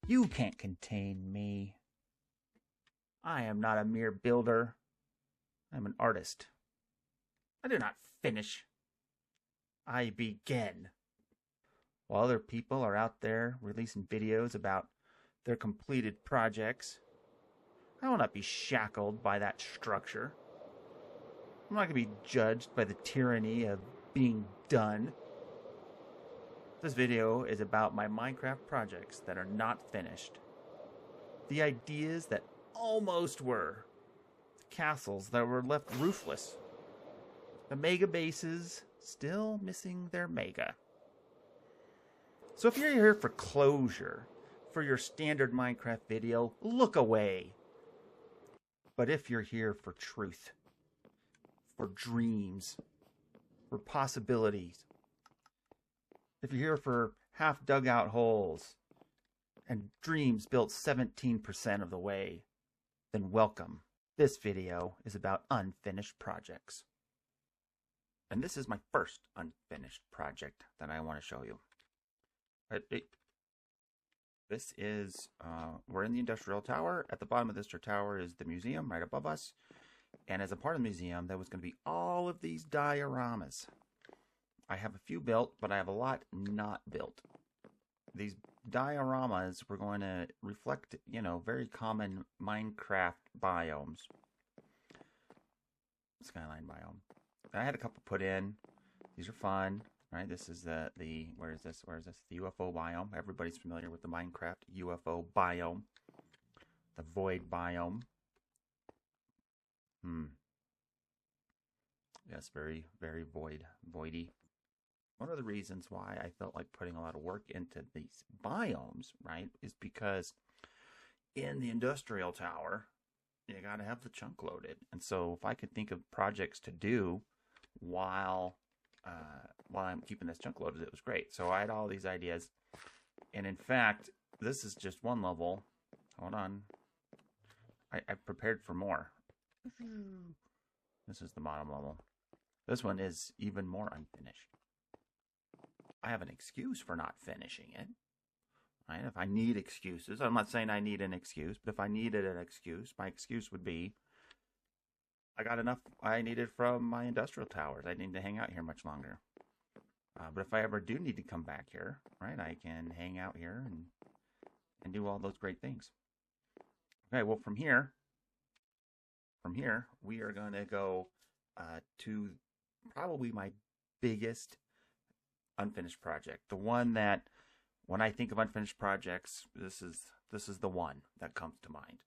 You can't contain me. I am not a mere builder. I'm an artist. I do not finish. I begin. While other people are out there releasing videos about their completed projects, I will not be shackled by that structure. I'm not going to be judged by the tyranny of being done. This video is about my Minecraft projects that are not finished. The ideas that almost were. The castles that were left roofless. The mega bases still missing their mega. So if you're here for closure, for your standard Minecraft video, look away. But if you're here for truth, for dreams, for possibilities, if you're here for half dug out holes and dreams built 17% of the way, then welcome. This video is about unfinished projects. And this is my first unfinished project that I want to show you. This is, we're in the industrial tower. At the bottom of this tower is the museum right above us. And as a part of the museum, there was going to be all of these dioramas. I have a few built, but I have a lot not built. These dioramas were going to reflect, you know, very common Minecraft biomes. Skyline biome. I had a couple put in. These are fun, right? This is the where is this? Where is this? The UFO biome. Everybody's familiar with the Minecraft UFO biome. The void biome. Yes, very, very voidy. One of the reasons why I felt like putting a lot of work into these biomes, right, is because in the industrial tower, you got to have the chunk loaded. And so if I could think of projects to do while I'm keeping this chunk loaded, it was great. So I had all these ideas. And in fact, this is just one level. Hold on. I prepared for more. This is the bottom level. This one is even more unfinished. I have an excuse for not finishing it. Right? If I need excuses, I'm not saying I need an excuse, but if I needed an excuse, my excuse would be I got enough I needed from my industrial towers. I didn't need to hang out here much longer. But if I ever do need to come back here, right, I can hang out here and do all those great things. Okay, well, from here, we are going to go to probably my biggest unfinished project. The one that, when I think of unfinished projects, this is the one that comes to mind.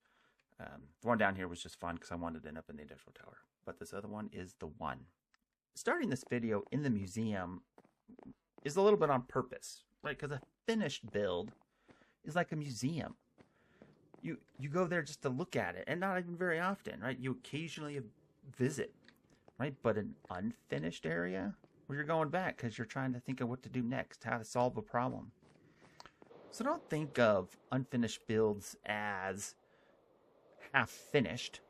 The one down here was just fun because I wanted to end up in the industrial tower. But this other one is the one. Starting this video in the museum is a little bit on purpose, right? Because a finished build is like a museum. You go there just to look at it, and not even very often, right? You occasionally visit, right? But an unfinished area, where you're going back because you're trying to think of what to do next, how to solve a problem. So don't think of unfinished builds as half finished,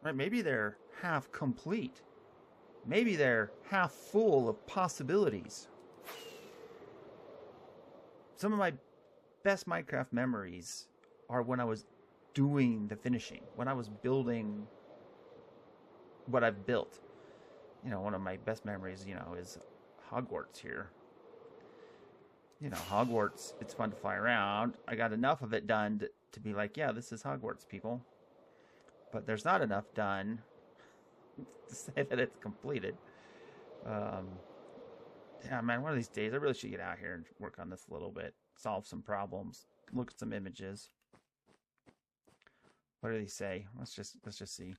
right? Maybe they're half complete. Maybe they're half full of possibilities. Some of my best Minecraft memories are when I was doing the finishing, when I was building what I've built. You know, one of my best memories, you know, is Hogwarts here. You know, Hogwarts, it's fun to fly around. I got enough of it done to be like, yeah, this is Hogwarts, people. But there's not enough done to say that it's completed. Yeah, man, one of these days I really should get out here and work on this a little bit. Solve some problems. Look at some images. What do they say? Let's just see.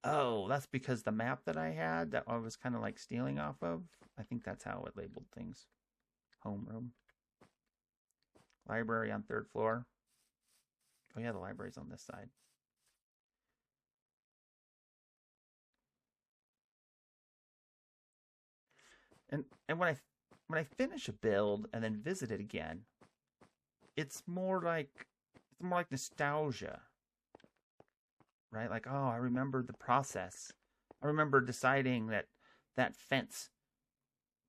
Oh, that's because the map that I had that I was kind of like stealing off of. I think that's how it labeled things. Homeroom. Library on 3rd floor. Oh yeah, the library's on this side. And when I finish a build and then visit it again, it's more like nostalgia. Right? Like, oh, I remember the process. I remember deciding that fence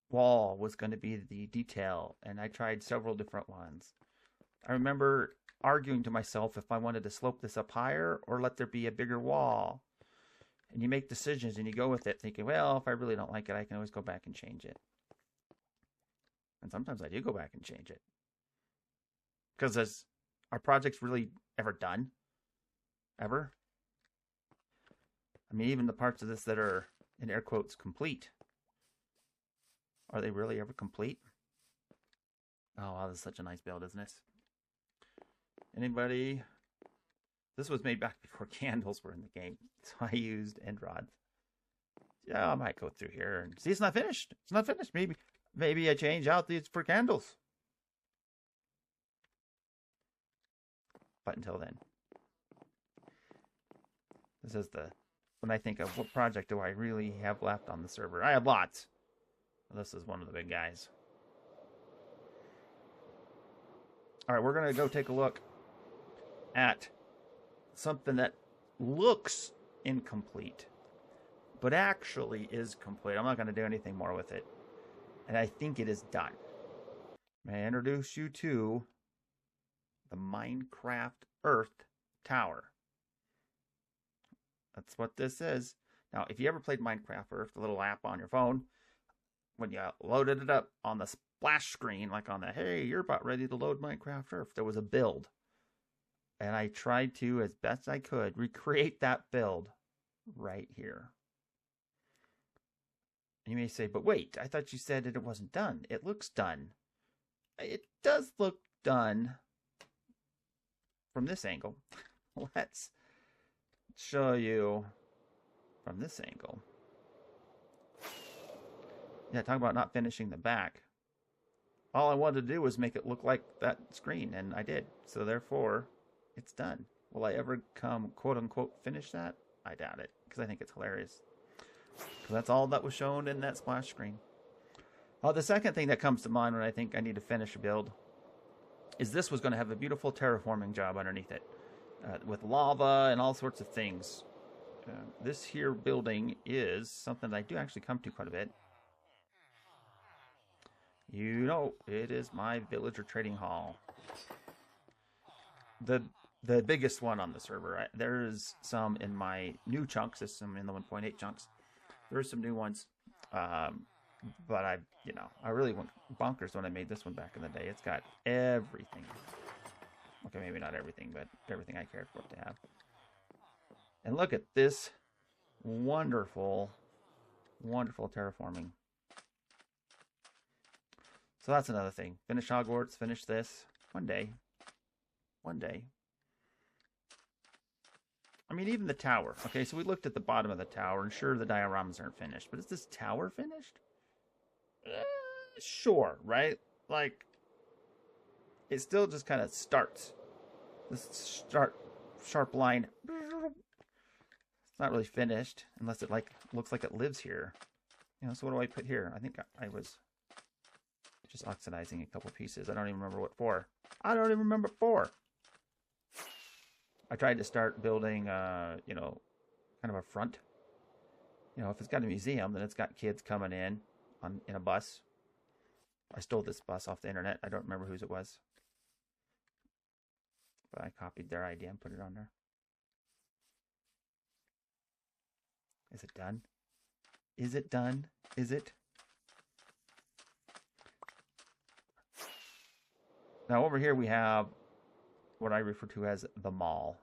wall was going to be the detail, and I tried several different ones. I remember arguing to myself if I wanted to slope this up higher or let there be a bigger wall. And you make decisions and you go with it thinking, well, if I really don't like it, I can always go back and change it. And sometimes I do go back and change it. Because is our projects really ever done? Ever? I mean, even the parts of this that are, in air quotes, complete. Are they really ever complete? Oh, wow, this is such a nice build, isn't it? Anybody? This was made back before candles were in the game, so I used end rods. Yeah, I might go through here and see. It's not finished. It's not finished. Maybe I change out these for candles. But until then, this is when I think of what project do I really have left on the server. I have lots. This is one of the big guys. All right, we're gonna go take a look at something that looks incomplete, but actually is complete. I'm not going to do anything more with it. And I think it is done. May I introduce you to the Minecraft Earth Tower. That's what this is. Now, if you ever played Minecraft Earth, the little app on your phone, when you loaded it up on the splash screen, like on the, hey, you're about ready to load Minecraft Earth, there was a build. And I tried to, as best I could, recreate that build right here. And you may say, but wait, I thought you said that it wasn't done. It looks done. It does look done from this angle. Let's show you from this angle. Yeah, talk about not finishing the back. All I wanted to do was make it look like that screen, and I did. So therefore, it's done. Will I ever come, quote unquote, finish that? I doubt it, because I think it's hilarious. Because that's all that was shown in that splash screen. The second thing that comes to mind when I think I need to finish a build is this was going to have a beautiful terraforming job underneath it. With lava and all sorts of things. This here building is something that I do actually come to quite a bit. You know, it is my villager trading hall. The biggest one on the server. There's some in my new chunks. There's some in the 1.8 chunks. There's some new ones. But I really went bonkers when I made this one back in the day. It's got everything. Okay, maybe not everything, but everything I cared for it to have. And look at this wonderful, wonderful terraforming. So that's another thing. Finish Hogwarts, finish this. One day. One day. I mean, even the tower. Okay, so we looked at the bottom of the tower, and sure, the dioramas aren't finished. But is this tower finished? Sure, right? Like, it still just kind of starts. This sharp line. It's not really finished, unless it looks like it lives here. You know, so what do I put here? I think I was just oxidizing a couple pieces. I don't even remember what for. I don't even remember for. I tried to start building, kind of a front. You know, if it's got a museum, then it's got kids coming in a bus. I stole this bus off the internet. I don't remember whose it was. But I copied their idea and put it on there. Is it done? Is it done? Is it? Now over here we have what I refer to as the mall.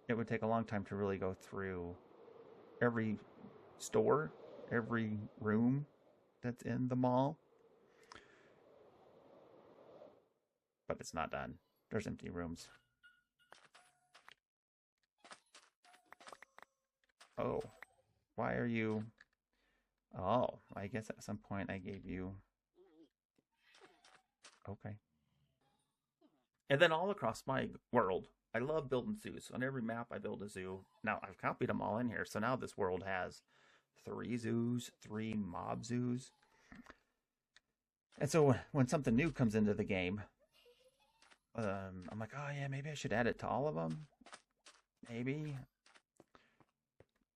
It would take a long time to really go through every store, every room that's in the mall. But it's not done. There's empty rooms. Oh, why are you... Oh, I guess at some point I gave you... Okay. And then all across my world, I love building zoos. On every map, I build a zoo. Now, I've copied them all in here, so now this world has 3 zoos, 3 mob zoos. And so when something new comes into the game, I'm like, oh yeah, maybe I should add it to all of them. Maybe.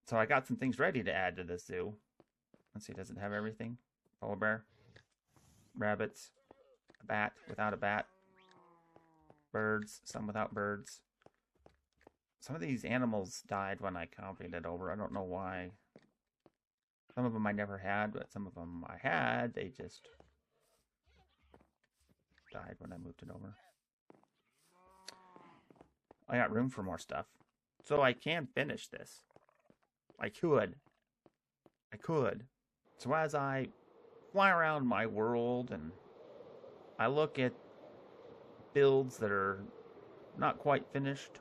So I got some things ready to add to this zoo. Let's see, does it have everything? polar bear, rabbits, a bat without a bat, birds, some without birds. Some of these animals died when I copied it over. I don't know why. Some of them I never had, but some of them I had. They just died when I moved it over. I got room for more stuff. So I can finish this. I could. So as I fly around my world and I look at builds that are not quite finished,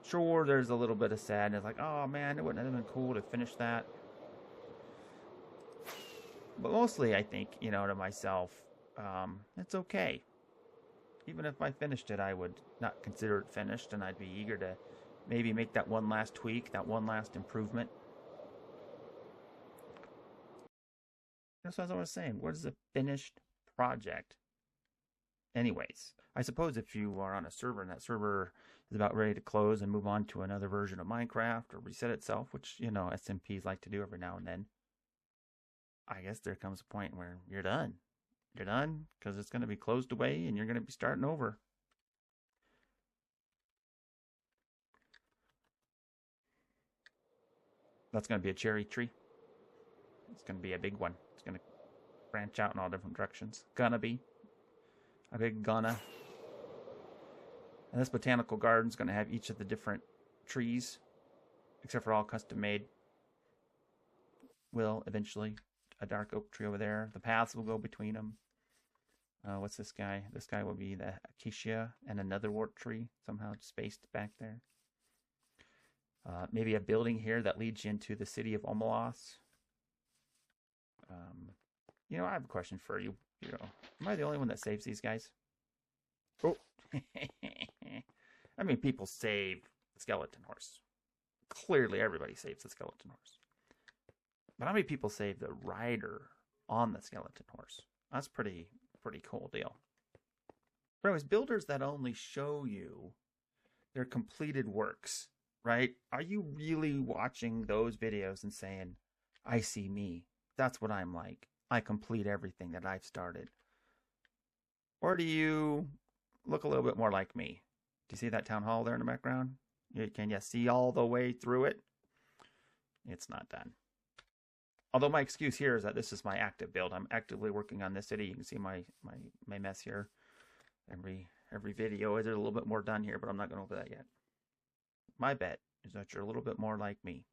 sure, there's a little bit of sadness, like, oh man, it wouldn't have been cool to finish that. But mostly I think, to myself, it's okay. Even if I finished it, I would not consider it finished, and I'd be eager to maybe make that one last tweak, that one last improvement. That's what I was saying. What is a finished project? Anyways, I suppose if you are on a server and that server is about ready to close and move on to another version of Minecraft or reset itself, which, SMPs like to do every now and then, I guess there comes a point where you're done. You're done because it's going to be closed away and you're going to be starting over. That's going to be a cherry tree. It's going to be a big one. It's going to branch out in all different directions. Gonna be a big gonna. And this botanical garden is going to have each of the different trees, except for all custom made. Will eventually. A dark oak tree over there. The paths will go between them. What's this guy? This guy will be the acacia and another wart tree, somehow spaced back there. Maybe a building here that leads you into the city of Omelos. I have a question for you. Am I the only one that saves these guys? Oh, I mean, people save the skeleton horse. Clearly, everybody saves the skeleton horse. But how many people save the rider on the skeleton horse? That's pretty cool deal. But anyways, builders that only show you their completed works, right? Are you really watching those videos and saying, I see me. That's what I'm like. I complete everything that I've started. Or do you look a little bit more like me? Do you see that town hall there in the background? Can you see all the way through it? It's not done. Although my excuse here is that this is my active build. I'm actively working on this city. You can see my mess here. Every video is a little bit more done here, but I'm not going over that yet. My bet is that you're a little bit more like me.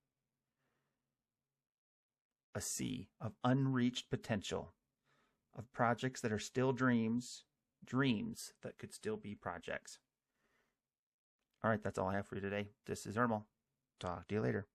A sea of unreached potential, of projects that are still dreams that could still be projects. All right, that's all I have for you today. This is Errmal. Talk to you later.